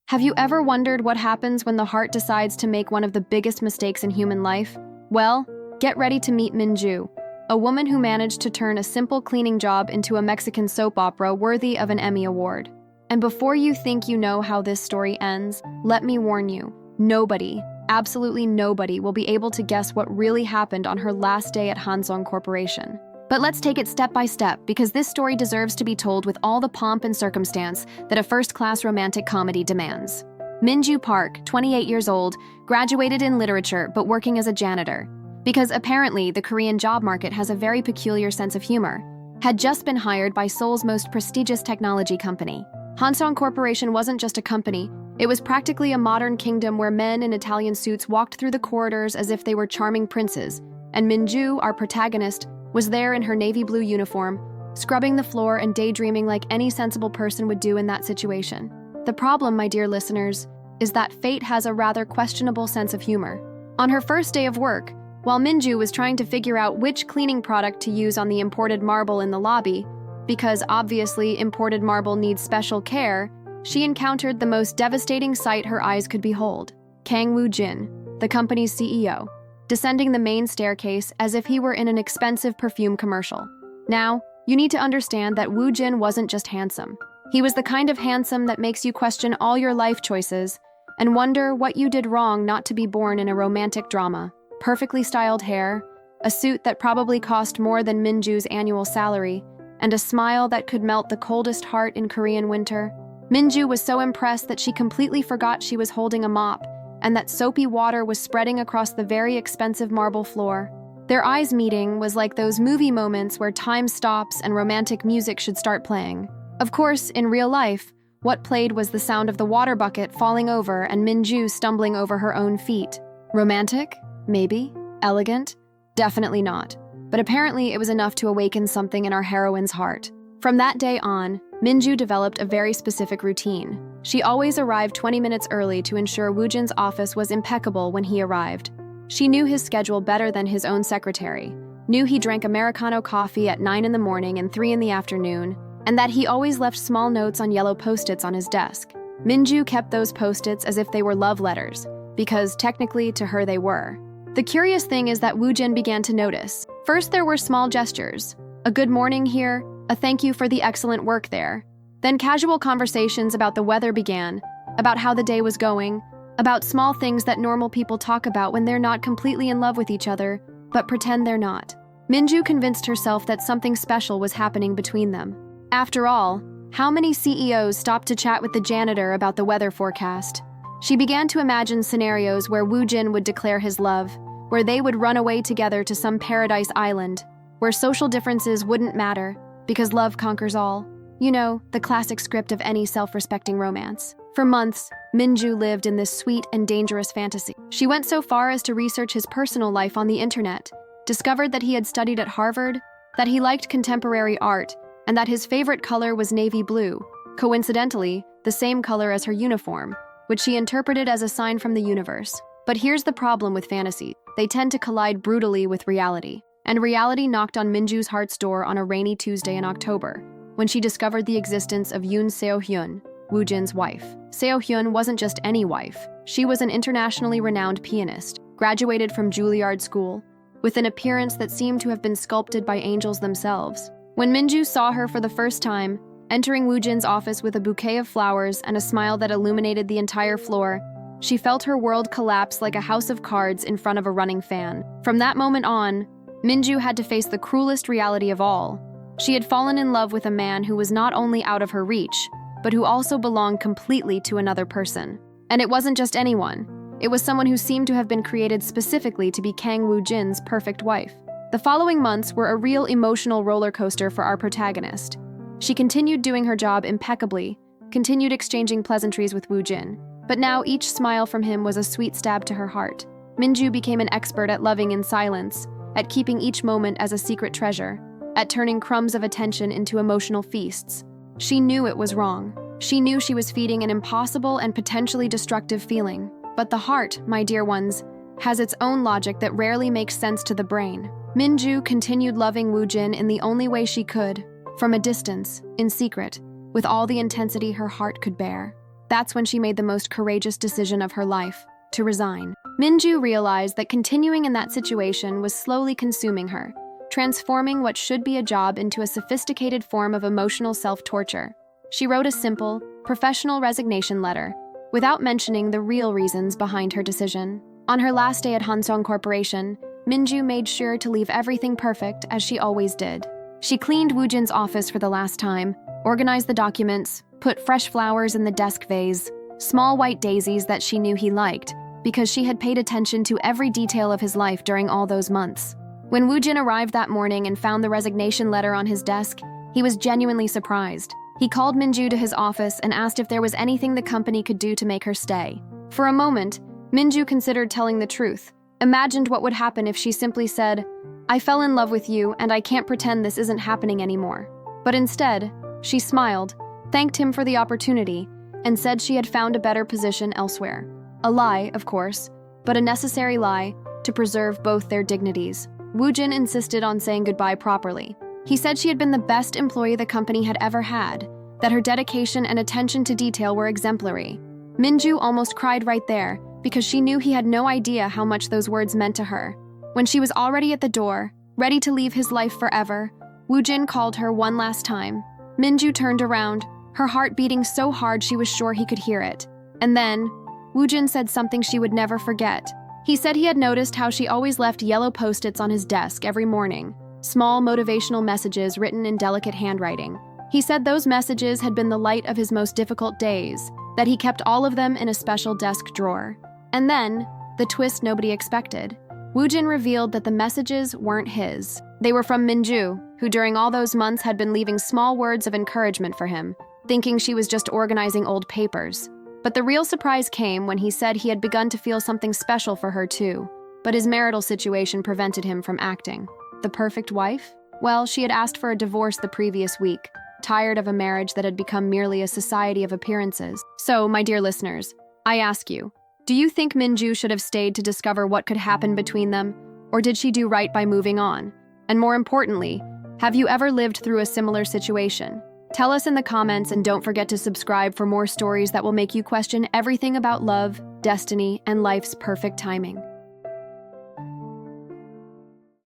Have you ever wondered what happens when the heart decides to make one of the biggest mistakes in human life? Well, get ready to meet Min-joo, a woman who managed to turn a simple cleaning job into a Mexican soap opera worthy of an Emmy Award. And before you think you know how this story ends, let me warn you, nobody, absolutely nobody, will be able to guess what really happened on her last day at Hansong Corporation. But let's take it step by step, because this story deserves to be told with all the pomp and circumstance that a first-class romantic comedy demands. Min-joo Park, 28 years old, graduated in literature but working as a janitor, because apparently the Korean job market has a very peculiar sense of humor, had just been hired by Seoul's most prestigious technology company. Hansong Corporation wasn't just a company, it was practically a modern kingdom where men in Italian suits walked through the corridors as if they were charming princes, and Min-joo, our protagonist, was there in her navy blue uniform, scrubbing the floor and daydreaming like any sensible person would do in that situation. The problem, my dear listeners, is that fate has a rather questionable sense of humor. On her first day of work, while Min-joo was trying to figure out which cleaning product to use on the imported marble in the lobby, because obviously imported marble needs special care, she encountered the most devastating sight her eyes could behold: Kang Woo-jin, the company's CEO, descending the main staircase as if he were in an expensive perfume commercial. Now, you need to understand that Woo-jin wasn't just handsome. He was the kind of handsome that makes you question all your life choices and wonder what you did wrong not to be born in a romantic drama. Perfectly styled hair, a suit that probably cost more than Min-joo's annual salary, and a smile that could melt the coldest heart in Korean winter. Min-joo was so impressed that she completely forgot she was holding a mop and that soapy water was spreading across the very expensive marble floor. Their eyes meeting was like those movie moments where time stops and romantic music should start playing. Of course, in real life, what played was the sound of the water bucket falling over and Min-joo stumbling over her own feet. Romantic? Maybe. Elegant? Definitely not. But apparently it was enough to awaken something in our heroine's heart. From that day on, Min-joo developed a very specific routine. She always arrived 20 minutes early to ensure Woo-jin's office was impeccable when he arrived. She knew his schedule better than his own secretary, knew he drank Americano coffee at 9 in the morning and 3 in the afternoon, and that he always left small notes on yellow post-its on his desk. Min-joo kept those post-its as if they were love letters, because technically to her they were. The curious thing is that Woo-jin began to notice. First there were small gestures, a good morning here, a thank you for the excellent work there. Then casual conversations about the weather began, about how the day was going, about small things that normal people talk about when they're not completely in love with each other, but pretend they're not. Min-joo convinced herself that something special was happening between them. After all, how many CEOs stopped to chat with the janitor about the weather forecast? She began to imagine scenarios where Woo-jin would declare his love, where they would run away together to some paradise island, where social differences wouldn't matter, because love conquers all. You know, the classic script of any self-respecting romance. For months, Min-joo lived in this sweet and dangerous fantasy. She went so far as to research his personal life on the internet, discovered that he had studied at Harvard, that he liked contemporary art, and that his favorite color was navy blue, coincidentally, the same color as her uniform, which she interpreted as a sign from the universe. But here's the problem with fantasy. They tend to collide brutally with reality. And reality knocked on Min-joo's heart's door on a rainy Tuesday in October, when she discovered the existence of Yoon Seo-hyun, Woo-jin's wife. Seo-hyun wasn't just any wife. She was an internationally renowned pianist, graduated from Juilliard School, with an appearance that seemed to have been sculpted by angels themselves. When Min-joo saw her for the first time, entering Woo-jin's office with a bouquet of flowers and a smile that illuminated the entire floor, she felt her world collapse like a house of cards in front of a running fan. From that moment on, Min-joo had to face the cruelest reality of all. She had fallen in love with a man who was not only out of her reach, but who also belonged completely to another person. And it wasn't just anyone. It was someone who seemed to have been created specifically to be Kang Woo-jin's perfect wife. The following months were a real emotional roller coaster for our protagonist. She continued doing her job impeccably, continued exchanging pleasantries with Woo-jin, but now each smile from him was a sweet stab to her heart. Min-joo became an expert at loving in silence, at keeping each moment as a secret treasure, at turning crumbs of attention into emotional feasts. She knew it was wrong. She knew she was feeding an impossible and potentially destructive feeling. But the heart, my dear ones, has its own logic that rarely makes sense to the brain. Min-joo continued loving Woo-jin in the only way she could, from a distance, in secret, with all the intensity her heart could bear. That's when she made the most courageous decision of her life, to resign. Min-joo realized that continuing in that situation was slowly consuming her, transforming what should be a job into a sophisticated form of emotional self-torture. She wrote a simple, professional resignation letter, without mentioning the real reasons behind her decision. On her last day at Hansong Corporation, Min-joo made sure to leave everything perfect as she always did. She cleaned Woojin's office for the last time, organized the documents, put fresh flowers in the desk vase, small white daisies that she knew he liked, because she had paid attention to every detail of his life during all those months. When Woojin arrived that morning and found the resignation letter on his desk, he was genuinely surprised. He called Min-joo to his office and asked if there was anything the company could do to make her stay. For a moment, Min-joo considered telling the truth, imagined what would happen if she simply said, "I fell in love with you and I can't pretend this isn't happening anymore." But instead, she smiled, thanked him for the opportunity, and said she had found a better position elsewhere. A lie, of course, but a necessary lie to preserve both their dignities. Woojin insisted on saying goodbye properly. He said she had been the best employee the company had ever had, that her dedication and attention to detail were exemplary. Min-joo almost cried right there, because she knew he had no idea how much those words meant to her. When she was already at the door, ready to leave his life forever, Woojin called her one last time. Min-joo turned around, her heart beating so hard she was sure he could hear it. And then, Woojin said something she would never forget. He said he had noticed how she always left yellow post-its on his desk every morning, small motivational messages written in delicate handwriting. He said those messages had been the light of his most difficult days, that he kept all of them in a special desk drawer. And then, the twist nobody expected. Woojin revealed that the messages weren't his. They were from Min-joo, who during all those months had been leaving small words of encouragement for him, thinking she was just organizing old papers. But the real surprise came when he said he had begun to feel something special for her too, but his marital situation prevented him from acting. The perfect wife? Well, she had asked for a divorce the previous week, tired of a marriage that had become merely a society of appearances. So, my dear listeners, I ask you, do you think Min-joo should have stayed to discover what could happen between them, or did she do right by moving on? And more importantly, have you ever lived through a similar situation? Tell us in the comments and don't forget to subscribe for more stories that will make you question everything about love, destiny, and life's perfect timing.